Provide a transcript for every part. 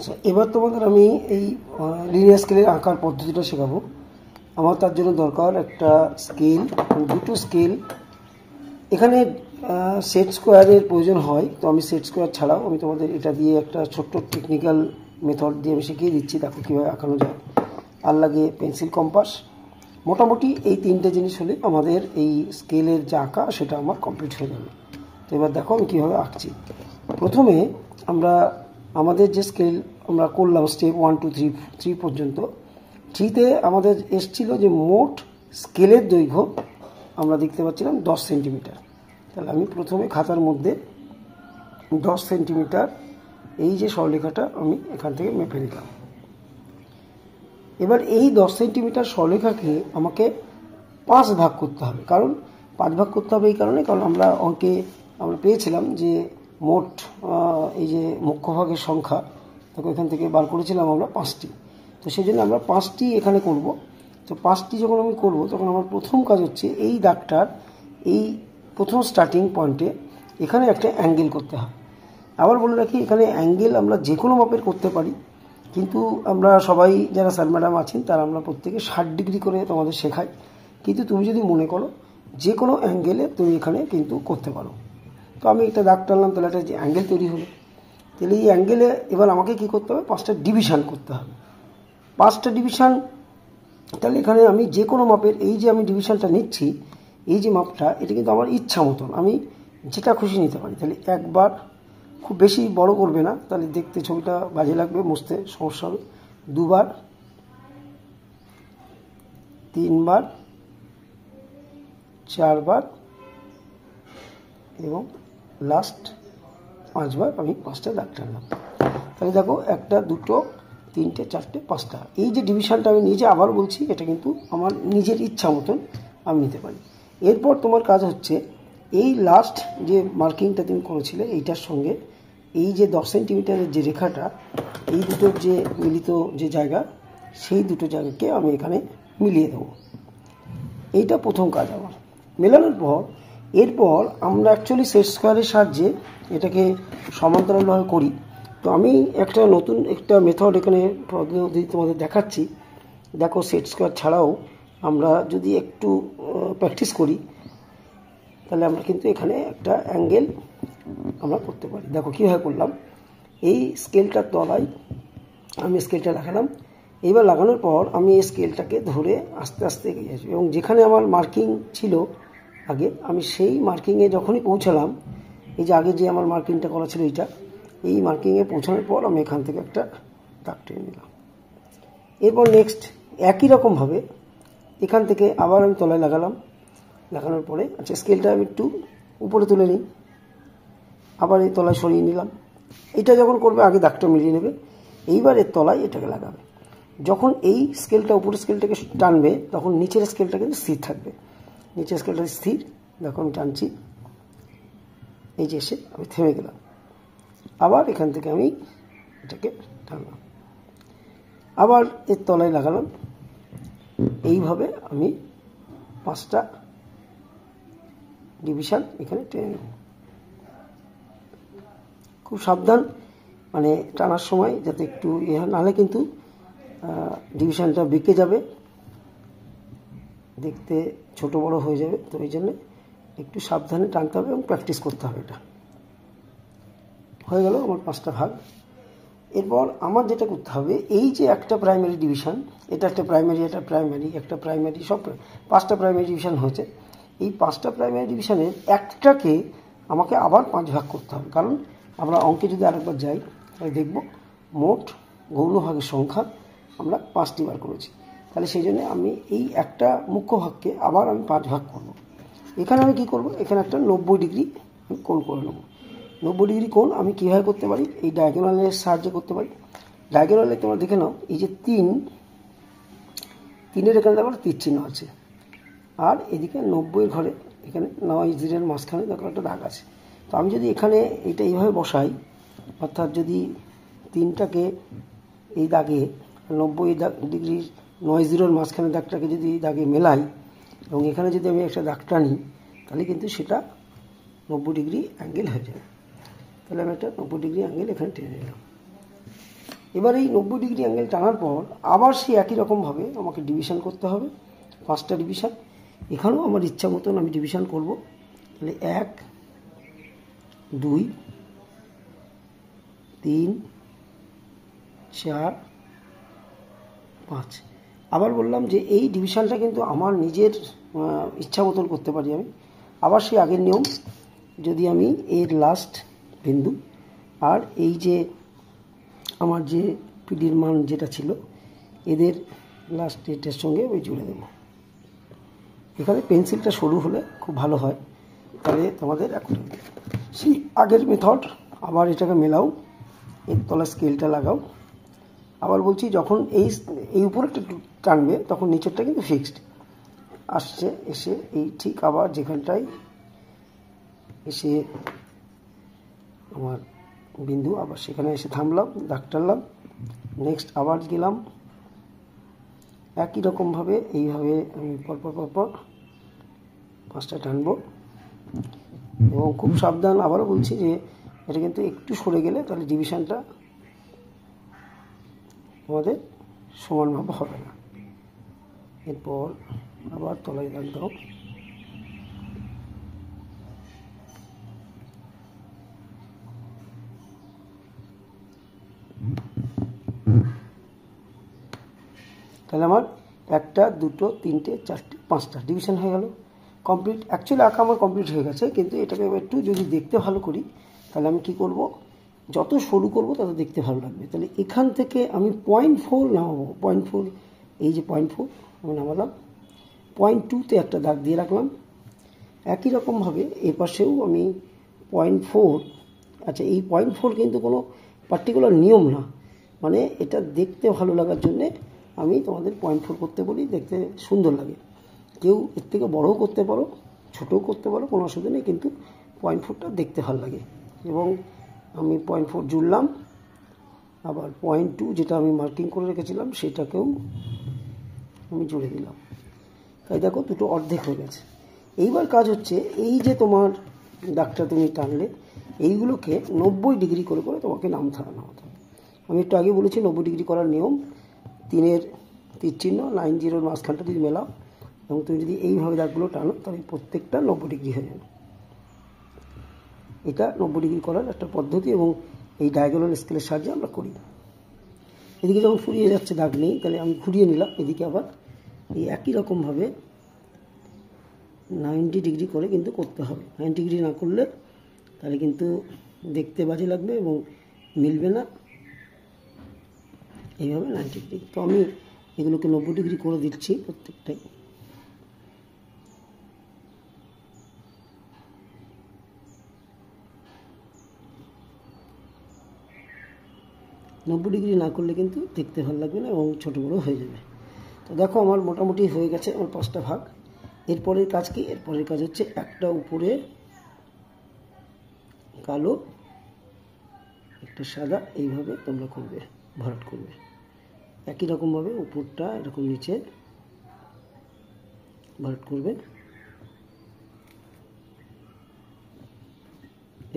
আচ্ছা, এবার তোমাদের আমি এই লিনিয়ার স্কেলের আঁকার পদ্ধতিটা শেখাবো। আমার তার জন্য দরকার একটা স্কেল, দুটো স্কেল। এখানে সেট স্কোয়ারের প্রয়োজন হয়, তো আমি সেট স্কোয়ার ছাড়াও আমি তোমাদের এটা দিয়ে একটা ছোট্ট টেকনিক্যাল মেথড দিয়ে আমি শিখিয়ে দিচ্ছি, দেখো কীভাবে আঁকানো যায়। আর লাগে পেন্সিল, কম্পাস। মোটামুটি এই তিনটে জিনিস হলে আমাদের এই স্কেলের যে আঁকা সেটা আমার কমপ্লিট হয়ে যাবে। তো এবার দেখো আমি কীভাবে আঁকছি। প্রথমে আমরা আমাদের যে স্কেল আমরা করলাম স্টেপ 1 2 3 পর্যন্ত, থ্রিতে আমাদের এসছিল যে মোট স্কেলের দৈর্ঘ্য আমরা দেখতে পাচ্ছিলাম 10 সেন্টিমিটার। তাহলে আমি প্রথমে খাতার মধ্যে 10 সেন্টিমিটার এই যে সরলরেখাটা আমি এখান থেকে মেপে নিলাম। এবার এই 10 সেন্টিমিটার সরলরেখাকে আমাকে 5 ভাগ করতে হবে। কারণ 5 ভাগ করতে হবে এই কারণে, কারণ আমরা অঙ্কে আমরা পেয়েছিলাম যে মোট এই যে মুখ্য ভাগের সংখ্যা, দেখো এখান থেকে বার করেছিলাম আমরা 5টি। তো সেই জন্য আমরা 5টি এখানে করব। তো 5টি যখন আমি করব তখন আমার প্রথম কাজ হচ্ছে এই দাগটার এই প্রথম স্টার্টিং পয়েন্টে এখানে একটা অ্যাঙ্গেল করতে হয়। আবার বলে রাখি, এখানে অ্যাঙ্গেল আমরা যে কোনো মাপের করতে পারি, কিন্তু আমরা সবাই যারা স্যার ম্যাডাম আছেন তারা আমরা প্রত্যেকে 60 ডিগ্রি করে তোমাদের শেখাই। কিন্তু তুমি যদি মনে করো যে কোনো অ্যাঙ্গেলে তুমি এখানে কিন্তু করতে পারো। তো আমি একটা দাগ টানলাম, তাহলে একটা যে অ্যাঙ্গেল তৈরি হলো। তাহলে এই অ্যাঙ্গেলে এবার আমাকে কী করতে হবে, 5টা ডিভিশন করতে হবে। 5টা ডিভিশন, তাহলে এখানে আমি যে কোনো মাপের এই যে আমি ডিভিশনটা নিচ্ছি, এই যে মাপটা, এটা কিন্তু আমার ইচ্ছা মতন আমি যেটা খুশি নিতে পারি। তাহলে একবার, খুব বেশি বড় করবে না, তাহলে দেখতে ছবিটা বাজে লাগবে, মুছতে সমস্যা হবে। 2বার, 3বার, 4বার এবং লাস্ট 5বার আমি 5টা দাগ টানলাম। তাহলে দেখো 1 2 3 4 5টা এই যে ডিভিশনটা আমি নিজে আবার বলছি, এটা কিন্তু আমার নিজের ইচ্ছা মতন আমি নিতে পারি। এরপর তোমার কাজ হচ্ছে এই লাস্ট যে মার্কিংটা তুমি করেছিলে এইটার সঙ্গে এই যে 10 সেন্টিমিটারের যে রেখাটা, এই দুটোর যে মিলিত যে জায়গা, সেই দুটো জায়গাকে আমি এখানে মিলিয়ে দেবো। এইটা প্রথম কাজ আমার। মেলানোর পর এরপর আমরা অ্যাকচুয়ালি সেট স্কোয়ারের সাহায্যে এটাকে সমান্তরালভাবে করি। তো আমি একটা নতুন একটা মেথড এখানে পদ্ধতি তোমাদের দেখাচ্ছি। দেখো সেট স্কোয়ার ছাড়াও আমরা যদি একটু প্র্যাকটিস করি, তাহলে আমরা কিন্তু এখানে একটা অ্যাঙ্গেল আমরা করতে পারি। দেখো কীভাবে করলাম। এই স্কেলটার তলায় আমি স্কেলটা লাগালাম। এইবার লাগানোর পর আমি এই স্কেলটাকে ধরে আস্তে আস্তে এগিয়ে আসবো, এবং যেখানে আমার মার্কিং ছিল আগে, আমি সেই মার্কিংয়ে যখনই পৌঁছালাম, এই যে আগে যে আমার মার্কিংটা করা ছিল এইটা, এই মার্কিংয়ে পৌঁছানোর পর আমি এখান থেকে একটা দাগ টেনে নিলাম। এরপর নেক্সট একই রকমভাবে এখান থেকে আবার আমি তলায় লাগালাম। লাগানোর পরে আচ্ছা স্কেলটা আমি একটু উপরে তুলে নিই, আবার এই তলায় সরিয়ে নিলাম। এটা যখন করবে আগে দাগটা মিলিয়ে নেবে, এইবার এর তলায় এটাকে লাগাবে। যখন এই স্কেলটা উপরের স্কেলটাকে টানবে তখন নিচের স্কেলটা কিন্তু স্থির থাকবে। নিচের স্কেলটা স্থির, দেখো আমি টানছি, এই যে এসে আমি থেমে গেলাম। আবার এখান থেকে আমি এটাকে টানলাম, আবার এর তলায় লাগালাম। এইভাবে আমি 5টা ডিভিশন এখানে টেনে নেব। খুব সাবধান, মানে টানার সময় যাতে একটু নাহলে কিন্তু ডিভিশনটা বেঁকে যাবে, দেখতে ছোট বড় হয়ে যাবে। তো এই জন্যে একটু সাবধানে টানতে হবে এবং প্র্যাকটিস করতে হবে। এটা হয়ে গেল আমার 5টা ভাগ। এরপর আমার যেটা করতে হবে, এই যে একটা প্রাইমারি ডিভিশন, এটা একটা প্রাইমারি, এটা প্রাইমারি, একটা প্রাইমারি, সব 5টা প্রাইমারি ডিভিশন হয়েছে। এই 5টা প্রাইমারি ডিভিশনের একটাকে আমাকে আবার 5 ভাগ করতে হবে। কারণ আমরা অঙ্কে যদি আরেকবার যাই তাহলে দেখব মোট গৌণ ভাগের সংখ্যা আমরা 5টি বার করেছি। তাহলে সেই জন্য আমি এই একটা মুখ্য ভাগকে আবার আমি 5 ভাগ করব। এখানে আমি কী করব, এখানে একটা 90 ডিগ্রি কোণ করে নেব। 90 ডিগ্রি কোণ আমি কীভাবে করতে পারি, এই ডায়াগোনালের সাহায্যে করতে পারি। ডায়াগোনালে তোমরা দেখে নাও, এই যে 3-এর এখানে দেখো তীর চিহ্ন আছে, আর এদিকে 90-এর ঘরে এখানে 9-0-এর মাঝখানে দেখো একটা দাগ আছে। তো আমি যদি এখানে এইটা এইভাবে বসাই, অর্থাৎ যদি 3টাকে এই দাগে 90 ডিগ্রি 9-0-এর মাঝখানে দাগটাকে যদি এই দাগে মেলাই এবং এখানে যদি আমি একটা দাগ টানি, তাহলে কিন্তু সেটা 90 ডিগ্রি অ্যাঙ্গেল হয়ে যাবে। তাহলে আমি একটা 90 ডিগ্রি অ্যাঙ্গেল এখানে টেনে নিলাম। এবার এই 90 ডিগ্রি অ্যাঙ্গেল টানার পর আবার সেই একই রকমভাবে আমাকে ডিভিশন করতে হবে, 5টা ডিভিশন। এখানেও আমার ইচ্ছা মতন আমি ডিভিশন করব। তাহলে 1 2 3 4 5। আবার বললাম যে এই ডিভিশনটা কিন্তু আমার নিজের ইচ্ছা মতন করতে পারি আমি। আবার সেই আগের নিয়ম, যদি আমি এর লাস্ট বিন্দু আর এই যে আমার যে পিডির মান যেটা ছিল এদের লাস্ট এটার সঙ্গে ওই জুড়ে দেবো। এখানে পেন্সিলটা সরু হলে খুব ভালো হয়, তাহলে তোমাদের এখন সেই আগের মেথড আবার এটাকে মেলাও, এর তলা স্কেলটা লাগাও। আবার বলছি যখন এই উপরেরটা টানবে তখন নিচেরটা কিন্তু ফিক্সড আসছে, এসে এই ঠিক আবার যেখানটায় এসে আমার বিন্দু আবার সেখানে এসে থামলাম, দাগ টানলাম। নেক্সট আবার গেলাম একই রকমভাবে, এইভাবে আমি পরপর 5টা টানবো। এবং খুব সাবধান, আবারও বলছি যে এটা কিন্তু একটু সরে গেলে তাহলে ডিভিশনটা আমাদের সমানভাবে হবে না। এরপর আবার তলায় দাগ দাও। তাহলে আমার 1টা 2টো 3টে 4টে 5টা ডিভিশন হয়ে গেল, কমপ্লিট। অ্যাকচুয়ালি আঁকা আমার কমপ্লিট হয়ে গেছে, কিন্তু এটাকে একটু যদি দেখতে ভালো করি তাহলে আমি কি করব, যত সরু করব তত দেখতে ভালো লাগবে। তাহলে এখান থেকে আমি 0.4 নামাবো, 0.4, এই যে 0.4 আমি নামালাম। 0.2তে একটা দাগ দিয়ে রাখলাম। একই রকমভাবে এ পাশেও আমি 0.4, আচ্ছা এই 0.4 কিন্তু কোনো পার্টিকুলার নিয়ম না, মানে এটা দেখতে ভালো লাগার জন্যে আমি তোমাদের 0.4 করতে বলি, দেখতে সুন্দর লাগে। কেউ এর থেকে বড়ও করতে পারো, ছোটও করতে পারো, কোনো অসুবিধা নেই, কিন্তু 0.4টা দেখতে ভালো লাগে। এবং আমি 0.4 জুড়লাম। আবার 0.2 যেটা আমি মার্কিং করে রেখেছিলাম সেটাকেও আমি জুড়ে দিলাম। তাই দেখো দুটো অর্ধেক হয়ে গেছে। এইবার কাজ হচ্ছে এই যে তোমার দাগটা তুমি টানলে এইগুলোকে 90 ডিগ্রি করে তোমাকে নামাতে হবে। আমি একটু আগে বলেছি 90 ডিগ্রি করার নিয়ম, 3-এর তীর চিহ্ন 90-র মাঝখানটা যদি মেলাও এবং তুমি যদি এইভাবে দাগগুলো টানো তাহলে প্রত্যেকটা 90 ডিগ্রি হয়ে যাবে। এটা 90 ডিগ্রি করার একটা পদ্ধতি এবং এই ডায়াগোনাল স্কেলের সাহায্যে আমরা করি। এদিকে যখন ফুরিয়ে যাচ্ছে দাগ নেই, তাহলে আমি ঘুরিয়ে নিলাম। এদিকে আবার এই একই রকমভাবে 90 ডিগ্রি করে কিন্তু করতে হবে। 90 ডিগ্রি না করলে তাহলে কিন্তু দেখতে বাজে লাগবে এবং মিলবে না। এইভাবে 90 ডিগ্রি, তো আমি এগুলোকে 90 ডিগ্রি করে দিচ্ছি প্রত্যেকটাই। নব্বই ডিগ্রি না করলে কিন্তু দেখতে ভালো লাগবে না এবং ছোটো বড়ো হয়ে যাবে। তো দেখো আমার মোটামুটি হয়ে গেছে আমার 5টা ভাগ। এরপরের কাজ কি? এরপরের কাজ হচ্ছে একটা উপরে কালো একটা সাদা, এইভাবে তোমরা করবে, ভরাট করবে। একই রকমভাবে উপরটা এরকম নিচে ভরাট করবে।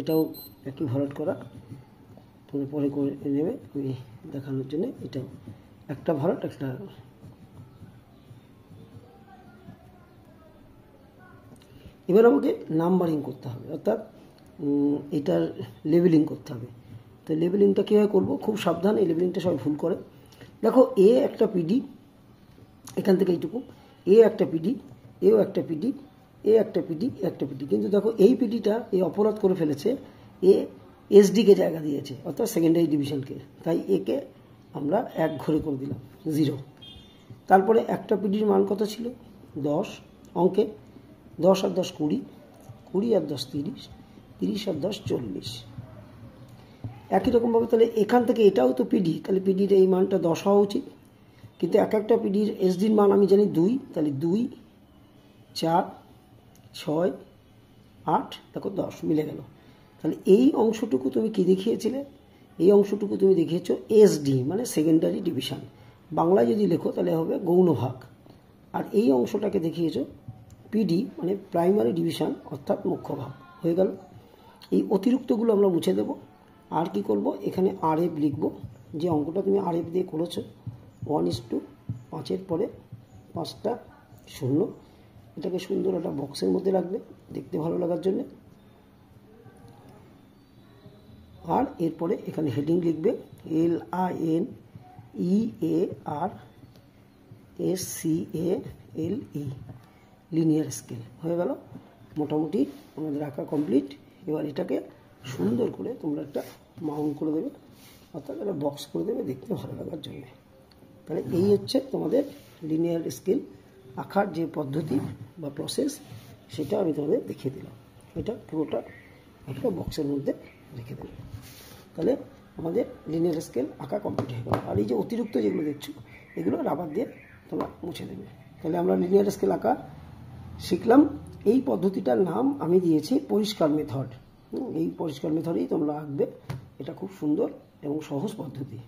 এটাও একই ভরাট করা, পরে করে নেবে আমি দেখানোর জন্য। এটাও একটা ভরাট একটা। এবার আমাকে নাম্বারিং করতে হবে, অর্থাৎ এটার লেবেলিং করতে হবে। তো লেবেলিংটা কীভাবে করবো? খুব সাবধান, এই লেবেলিংটা সবাই ভুল করে। দেখো এ একটা পিডি, এখান থেকে এইটুকু এ একটা পিডি, এও একটা পিডি, এ একটা পিডি, একটা পিডি। কিন্তু দেখো এই পিডিটা এই অপরাধ করে ফেলেছে, এ এসডিকে জায়গা দিয়েছে, অর্থাৎ সেকেন্ডারি ডিভিশনকে। তাই একে আমরা 1 ঘরে করে দিলাম, 0। তারপরে একটা পিডির মান কত ছিল? 10। অঙ্কে 10 আর 10 20, 20 আর 10 30, 30 আর 10 40। একই রকমভাবে তাহলে এখান থেকে এটাও তো পিডি, তাহলে পিডির এই মানটা 10 হওয়া উচিত। কিন্তু একটা পিডির এসডির মান আমি জানি 2, তাহলে 2 4 6 8, দেখো 10 মিলে গেল। তাহলে এই অংশটুকু তুমি কি দেখিয়েছিলে? এই অংশটুকু তুমি দেখিয়েছো এসডি, মানে সেকেন্ডারি ডিভিশন। বাংলায় যদি লেখো তাহলে হবে গৌণ ভাগ। আর এই অংশটাকে দেখিয়েছো পিডি, মানে প্রাইমারি ডিভিশন, অর্থাৎ মুখ্য ভাগ। হয়ে গেল। এই অতিরিক্তগুলো আমরা মুছে দেব। আর কি করব? এখানে RF লিখব, যে অঙ্কটা তুমি RF দিয়ে করেছো 1:5 পরে 5টা শূন্য, এটাকে সুন্দর একটা বক্সের মধ্যে রাখবে দেখতে ভালো লাগার জন্য। আর এরপরে এখানে হেডিং লিখবে LINEARSCALE, লিনিয়ার স্কেল। হয়ে গেল, মোটামুটি আমাদের আঁকা কমপ্লিট। এবার এটাকে সুন্দর করে তোমরা একটা মাউন্ট করে দেবে, অর্থাৎ একটা বক্স করে দেবে দেখতে ভালো লাগার জন্য। তাহলে এই হচ্ছে তোমাদের লিনিয়ার স্কেল আঁকার যে পদ্ধতি বা প্রসেস, সেটা আমি তোমাদের দেখিয়ে দিলাম। এটা পুরোটা একটা বক্সের মধ্যে রেখে দেবে। তাহলে আমাদের লিনিয়ার স্কেল আঁকা কমপ্লিট হয়ে গেল। আর এই যে অতিরিক্ত যেগুলো দেখছো এগুলো রাবার দিয়ে তোমরা মুছে দেবে। তাহলে আমরা লিনিয়ার স্কেল আঁকা শিখলাম। এই পদ্ধতিটার নাম আমি দিয়েছি পরিষ্কার মেথড। এই পরিষ্কার মেথডেই তোমরা আঁকবে। এটা খুব সুন্দর এবং সহজ পদ্ধতি।